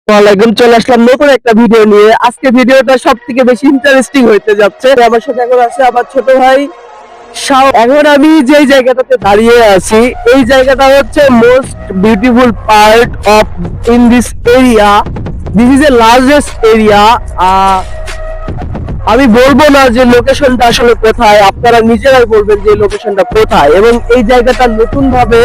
ওয়ালাইকুম, চলে আসলাম নতুন একটা ভিডিও নিয়ে। আজকে ভিডিওটা সবথেকে বেশি ইন্টারেস্টিং হতে যাচ্ছে। আমার সাথে এখন আছে আমার ছোট ভাই শাওন। এখন আমি যেই জায়গাটাতে দাঁড়িয়ে আছি, এই জায়গাটা হচ্ছে most beautiful part of in this area. This is a largest area. আমি বলবো না যে লোকেশনটা আসলে কোথায়, আপনারা নিজেরাই বলবেন যে লোকেশনটা কোথায়। এবং এই জায়গাটা নতুন ভাবে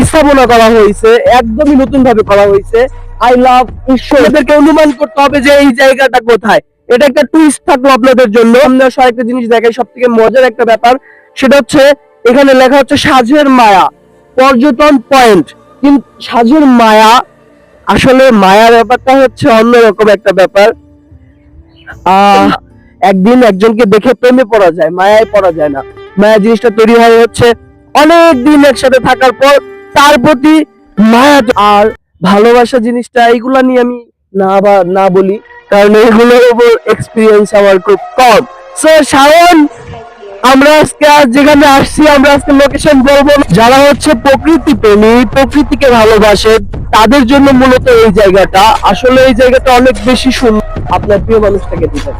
স্থাপনা করা হয়েছে, একদমই নতুন ভাবে করা হয়েছে। আই লাভ ঈশ্বরদেরকে অনুমান করতে হবে যে এই জায়গাটা কোথায়। এটা একটা টুইস্ট থাকলো আপনাদের জন্য। আমরা আরেকটা জিনিস দেখাই, সব থেকে মজার একটা ব্যাপার, সেটা হচ্ছে এখানে লেখা হচ্ছে সাজের মায়া পর্যটন পয়েন্ট। কিন্তু সাজের মায়া, আসলে মায়া ব্যাপারটা হচ্ছে অন্যরকম একটা ব্যাপার। একদিন একজনকে দেখে প্রেমে পড়া যায়, মায়ায় পড়া যায় না। মায়া জিনিসটা তৈরি হয় হচ্ছে অনেক দিন একসাথে থাকার পর তার প্রতি মায়া। আর ভালোবাসা জিনিসটা, এইগুলা নিয়ে আমি না বলি, কারণ এগুলোর উপর এক্সপিরিয়েন্স আমার খুব কম। সো শাওন, আমরা আজকে যেখানে আসছি, আমরা আজকে লোকেশন বলবো। যারা হচ্ছে প্রকৃতি প্রেমী, প্রকৃতিকে ভালোবাসে, তাদের জন্য মূলত এই জায়গাটা। আসলে এই জায়গাটা অনেক বেশি সুন্দর। আপনার প্রিয় মানুষটাকে দিবেন।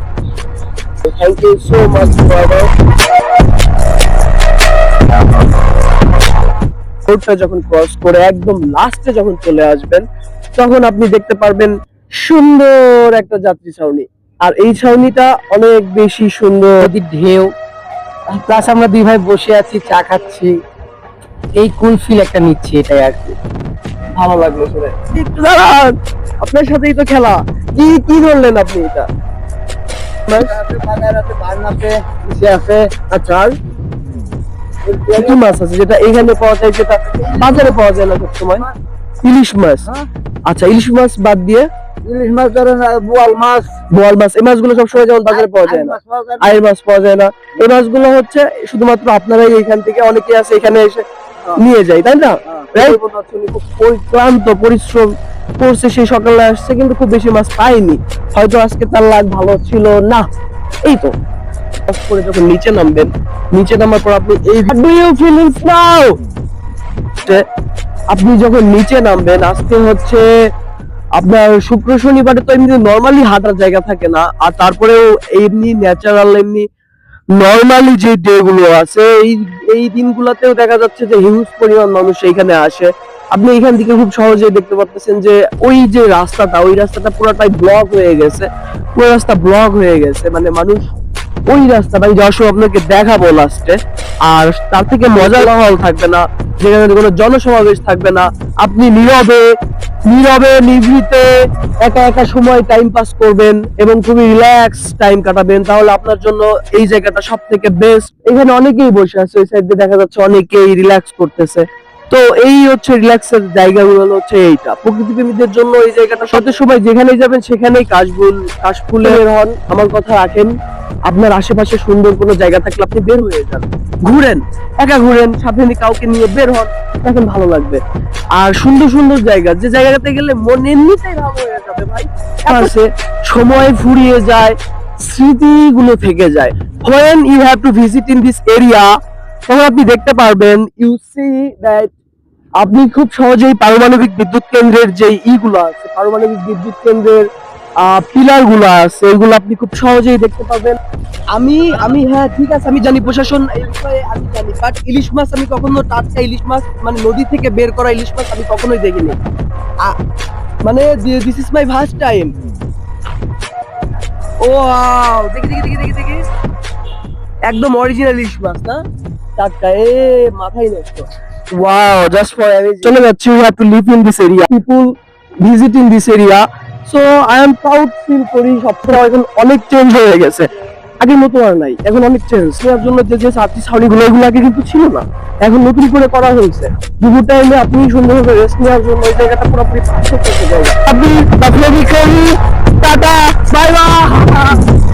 Thank you so much brother. রোডটা যখন ক্রস করে একদম লাস্টে যখন চলে আসবেন, তখন আপনি দেখতে পারবেন সুন্দর একটা যাত্রী ছাউনি। আর এই ছাউনিটা অনেক বেশি সুন্দর। ঢেউ, প্লাস আমরা দুই ভাই বসে আছি, চা খাচ্ছি, এই কুল ফিল একটা নিচ্ছি, এটাই আর কি। ভালো লাগলো শুনে। একটু দাঁড়ান, আপনার সাথেই তো খেলা। কি কি ধরলেন আপনি? এটা আচ্ছা, কি মাছ আছে যেটা এখানে পাওয়া যায়, যেটা বাজারে পাওয়া যায় না সবসময়? ইলিশ মাছ। আচ্ছা, ইলিশ মাছ বাদ দিয়ে ইলিশ মাছ ধরেন, বোয়াল মাছ। বোয়াল মাছ, এই মাছগুলো সবসময় যেমন বাজারে পাওয়া যায় না। আয়ের মাছ পাওয়া যায় না। এই মাছগুলো হচ্ছে শুধুমাত্র আপনারাই এখান থেকে, অনেকে আছে এখানে এসে নিয়ে যায়, তাই না? খুব ক্লান্ত পরিশ্রম করছে, সেই সকালে আসছে, কিন্তু খুব বেশি মাছ পাইনি। হয়তো আজকে তার লাগ ভালো ছিল না। এই তো করে যখন নিচে নামবেন, নিচে নামার পর আপনি এই ফিলিংস নাও, আপনি যখন নিচে নামবেন, আজকে হচ্ছে আপনার শুক্র শনিবারে তো এমনি নর্মালি হাঁটার জায়গা থাকে না। আর তারপরেও এমনি ন্যাচারাল, এমনি নর্মালি যে ডে গুলো আছে, এই দিনগুলোতেও দেখা যাচ্ছে যে হিউজ পরিমাণ মানুষ এইখানে আসে। আপনি এখান থেকে খুব সহজেই দেখতে পাচ্ছেন যে ওই যে রাস্তাটা, ওই রাস্তাটা পুরোটাই ব্লক হয়ে গেছে। পুরো রাস্তা ব্লক হয়ে গেছে, মানে মানুষ ওই রাস্তাটা যাওয়ার সময় আপনাকে দেখাবো লাস্টে। আর তার থেকে মজার হল থাকবে না, যেখানে কোনো জনসমাবেশ থাকবে না। আপনি নীরবে নিভৃতে একা একা সময় টাইম পাস করবেন এবং খুবই রিল্যাক্স টাইম কাটাবেন। তাহলে আপনার জন্য এই জায়গাটা সব থেকে বেস্ট। এখানে অনেকেই বসে আছে, ওই সাইডে দেখা যাচ্ছে অনেকেই রিল্যাক্স করতেছে। তো এই হচ্ছে রিল্যাক্সের জায়গাগুলো হচ্ছে এইটা প্রকৃতি প্রেমীদের জন্য। এই জায়গাটা সত্যি সময় যেখানেই যাবেন সেখানেই কাশফুলের হন। আমার কথা রাখেন, আপনার আশেপাশে সুন্দর কোনো জায়গা থাকলে আপনি বের হয়ে যান, ঘুরেন, একা ঘুরেন, সাথে কাউকে নিয়ে বের হন, দেখেন ভালো লাগবে। আর সুন্দর সুন্দর জায়গা, যে জায়গাতে গেলে মন এমনিতেই ভালো হয়ে যাবে ভাই। আছে সময় ফুরিয়ে যায়, স্মৃতিগুলো থেকে যায়। when you have to visit in this area, তখন আপনি দেখতে পারবেন, you see that আপনি খুব সহজেই পারমাণবিক বিদ্যুৎ কেন্দ্রের যে ইগুলো আছে, পারমাণবিক বিদ্যুৎ কেন্দ্রের পিলার গুলো আছে, এগুলো আপনি খুব সহজেই দেখতে পাবেন। আমি হ্যাঁ ঠিক আছে, আমি জানি প্রশাসন এই বিষয়ে, আমি জানি, বাট ইলিশ মাছ আমি কখনো টাটকা ইলিশ মাছ, মানে নদী থেকে বের করা ইলিশ মাছ আমি কখনোই দেখিনি। মানে this is my first time. ও দেখি একদম অরিজিনাল ইলিশ মাছ না, টাটকা, মাথায় নষ্ট। Wow, just for চলে যাচ্ছি। We have to live in this area. People visit in this area. So I am proud feel করি। সবসময় এখন অনেক চেঞ্জ হয়ে গেছে, আগের মতো আর নাই, এখন অনেক চেঞ্জ। এর জন্য যে চারটি ছাউনিগুলো, এগুলো আগে কিন্তু ছিল না, এখন নতুন করে করা হয়েছে। দুপুর টাইমে আপনি সুন্দরভাবে রেস্ট নেওয়ার জন্য এই জায়গাটা পুরোপুরি পারফেক্ট একটা জায়গা। আপনি টাটা, বাই বাই।